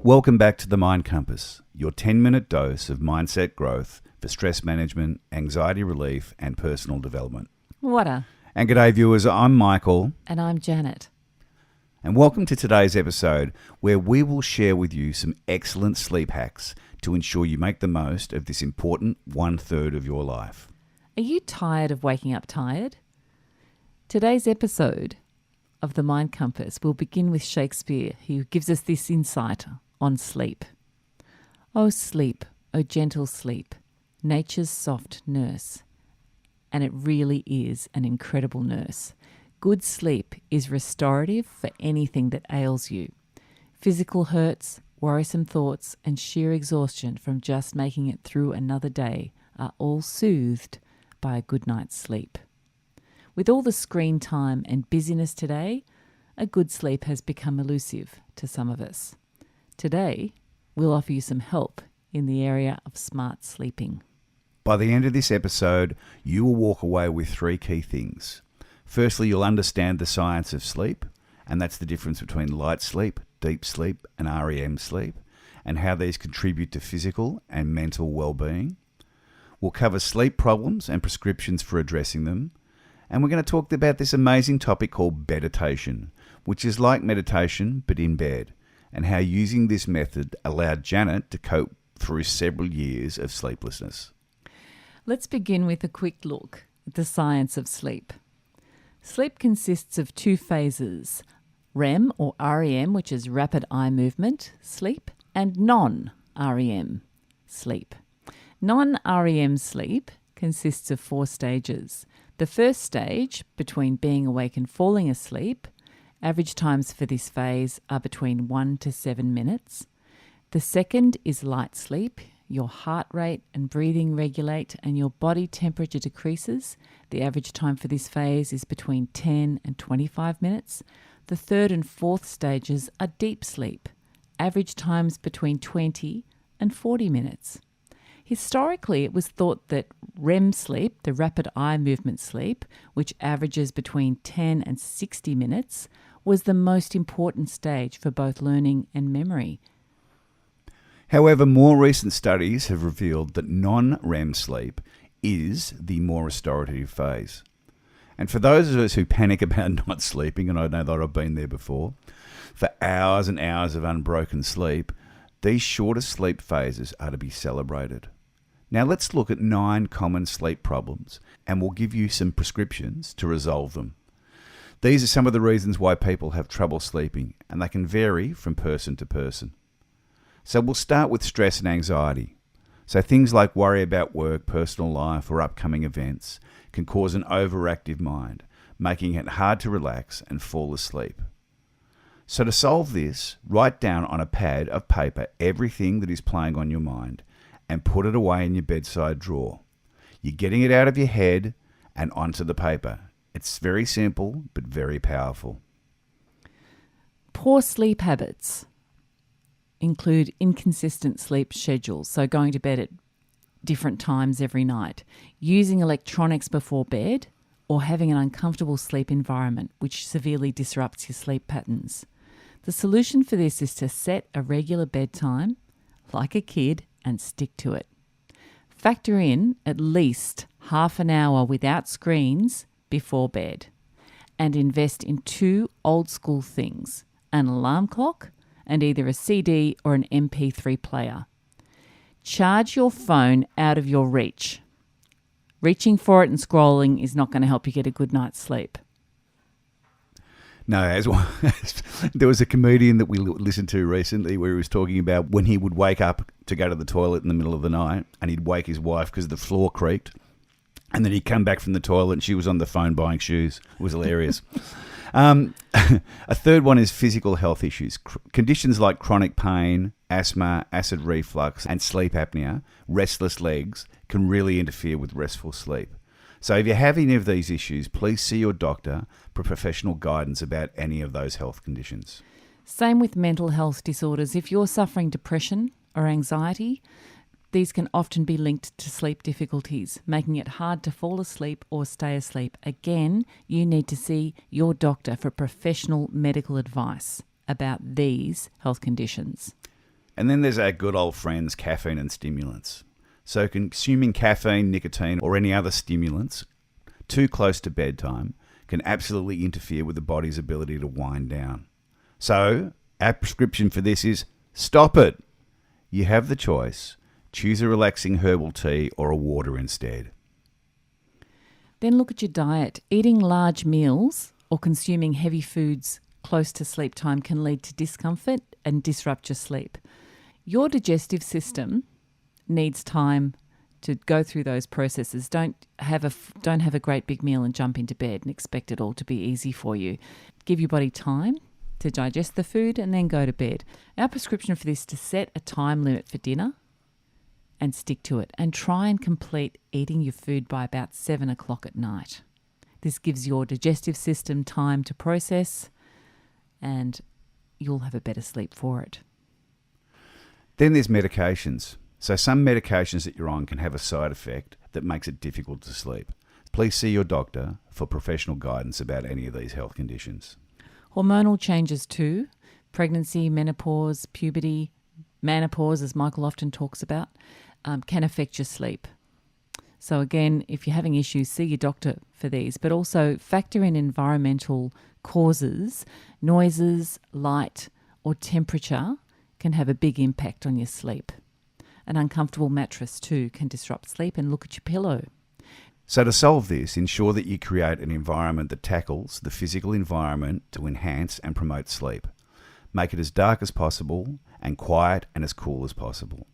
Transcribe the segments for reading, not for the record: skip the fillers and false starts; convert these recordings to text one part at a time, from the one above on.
Welcome back to the Mind Compass, your 10-minute dose of mindset growth for stress management, anxiety relief, and personal development. Whatta. And g'day viewers, I'm Michael. And I'm Janet. And welcome to today's episode where we will share with you some excellent sleep hacks to ensure you make the most of this important 1/3 of your life. Are you tired of waking up tired? Today's episode of the Mind Compass will begin with Shakespeare, who gives us this insight on sleep. O sleep, O gentle sleep, nature's soft nurse. And it really is an incredible nurse. Good sleep is restorative for anything that ails you. Physical hurts, worrisome thoughts, and sheer exhaustion from just making it through another day are all soothed by a good night's sleep. With all the screen time and busyness today, a good sleep has become elusive to some of us. Today, we'll offer you some help in the area of smart sleeping. By the end of this episode, you will walk away with 3 key things. Firstly, you'll understand the science of sleep, and that's the difference between light sleep, deep sleep, and REM sleep, and how these contribute to physical and mental well-being. We'll cover sleep problems and prescriptions for addressing them, and we're going to talk about this amazing topic called Beditation, which is like meditation but in bed, and how using this method allowed Janet to cope through several years of sleeplessness. Let's begin with a quick look at the science of sleep. Sleep consists of 2 phases, REM or REM, which is rapid eye movement sleep, and non-REM sleep. Non-REM sleep consists of 4 stages. The first stage, between being awake and falling asleep, average times for this phase are between 1 to 7 minutes. The second is light sleep. Your heart rate and breathing regulate and your body temperature decreases. The average time for this phase is between 10 and 25 minutes. The third and fourth stages are deep sleep. Average times between 20 and 40 minutes. Historically, it was thought that REM sleep, the rapid eye movement sleep, which averages between 10 and 60 minutes, was the most important stage for both learning and memory. However, more recent studies have revealed that non-REM sleep is the more restorative phase. And for those of us who panic about not sleeping, and I know that I've been there before, for hours and hours of unbroken sleep, these shorter sleep phases are to be celebrated. Now let's look at 9 common sleep problems, and we'll give you some prescriptions to resolve them. These are some of the reasons why people have trouble sleeping, and they can vary from person to person. So we'll start with stress and anxiety. So things like worry about work, personal life, or upcoming events can cause an overactive mind, making it hard to relax and fall asleep. So to solve this, write down on a pad of paper everything that is playing on your mind and put it away in your bedside drawer. You're getting it out of your head and onto the paper. It's very simple, but very powerful. Poor sleep habits include inconsistent sleep schedules, so going to bed at different times every night, using electronics before bed, or having an uncomfortable sleep environment, which severely disrupts your sleep patterns. The solution for this is to set a regular bedtime, like a kid, and stick to it. Factor in at least half an hour without screens before bed, and invest in 2 old school things, an alarm clock and either a CD or an MP3 player. Charge your phone out of your reach. Reaching for it and scrolling is not going to help you get a good night's sleep. No, there was a comedian that we listened to recently where he was talking about when he would wake up to go to the toilet in the middle of the night and he'd wake his wife because the floor creaked, and then he'd come back from the toilet and she was on the phone buying shoes. It was hilarious. A third one is physical health issues. Conditions like chronic pain, asthma, acid reflux, and sleep apnea, restless legs, can really interfere with restful sleep. So if you have any of these issues, please see your doctor for professional guidance about any of those health conditions. Same with mental health disorders. If you're suffering depression or anxiety, these can often be linked to sleep difficulties, making it hard to fall asleep or stay asleep. Again, you need to see your doctor for professional medical advice about these health conditions. And then there's our good old friends, caffeine and stimulants. So consuming caffeine, nicotine, or any other stimulants too close to bedtime can absolutely interfere with the body's ability to wind down. So our prescription for this is stop it. You have the choice. Choose a relaxing herbal tea or a water instead. Then look at your diet. Eating large meals or consuming heavy foods close to sleep time can lead to discomfort and disrupt your sleep. Your digestive system needs time to go through those processes. Don't have a great big meal and jump into bed and expect it all to be easy for you. Give your body time to digest the food and then go to bed. Our prescription for this is to set a time limit for dinner and stick to it, and try and complete eating your food by about 7 o'clock at night. This gives your digestive system time to process and you'll have a better sleep for it. Then there's medications. So some medications that you're on can have a side effect that makes it difficult to sleep. Please see your doctor for professional guidance about any of these health conditions. Hormonal changes too, pregnancy, menopause, puberty, menopause, as Michael often talks about, can affect your sleep. So again, if you're having issues, see your doctor for these, but also factor in environmental causes. Noises, light or temperature can have a big impact on your sleep. An uncomfortable mattress too can disrupt sleep, and look at your pillow. So to solve this, ensure that you create an environment that tackles the physical environment to enhance and promote sleep. Make it as dark as possible and quiet and as cool as possible.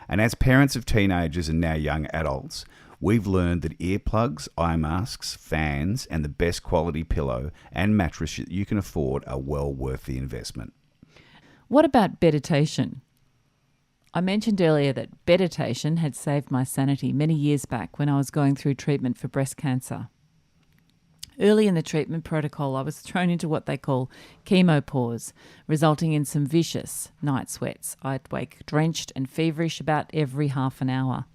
And as parents of teenagers and now young adults, we've learned that earplugs, eye masks, fans, and the best quality pillow and mattress that you can afford are well worth the investment. What about Beditation? I mentioned earlier that Beditation had saved my sanity many years back when I was going through treatment for breast cancer. Early in the treatment protocol, I was thrown into what they call chemopause, resulting in some vicious night sweats. I'd wake drenched and feverish about every half an hour.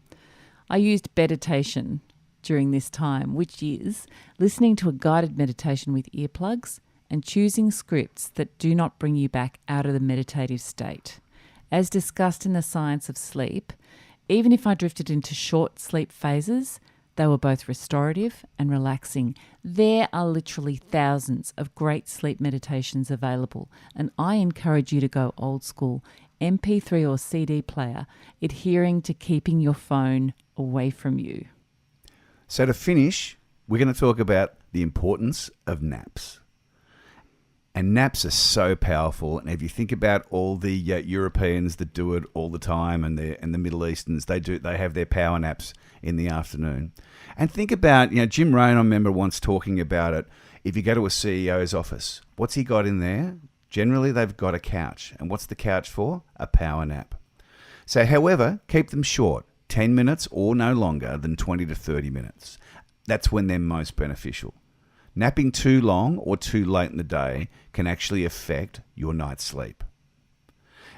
I used Beditation during this time, which is listening to a guided meditation with earplugs and choosing scripts that do not bring you back out of the meditative state. As discussed in the science of sleep, even if I drifted into short sleep phases, they were both restorative and relaxing. There are literally thousands of great sleep meditations available, and I encourage you to go old school, MP3 or CD player, adhering to keeping your phone away from you. So to finish, we're going to talk about the importance of naps. And naps are so powerful. And if you think about all the Europeans that do it all the time, and the Middle Easterns, they have their power naps in the afternoon. And think about, Jim Rohn, I remember once talking about it. If you go to a CEO's office, what's he got in there? Generally, they've got a couch. And what's the couch for? A power nap. So, however, keep them short, 10 minutes or no longer than 20 to 30 minutes. That's when they're most beneficial. Napping too long or too late in the day can actually affect your night's sleep.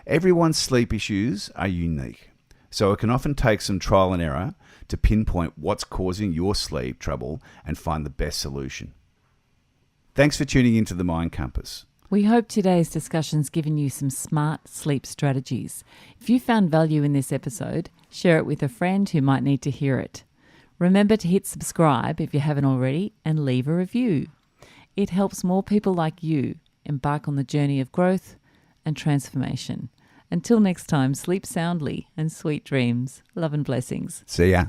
Everyone's sleep issues are unique, so it can often take some trial and error to pinpoint what's causing your sleep trouble and find the best solution. Thanks for tuning into The Mind Compass. We hope today's discussion's given you some smart sleep strategies. If you found value in this episode, share it with a friend who might need to hear it. Remember to hit subscribe if you haven't already and leave a review. It helps more people like you embark on the journey of growth and transformation. Until next time, sleep soundly and sweet dreams. Love and blessings. See ya.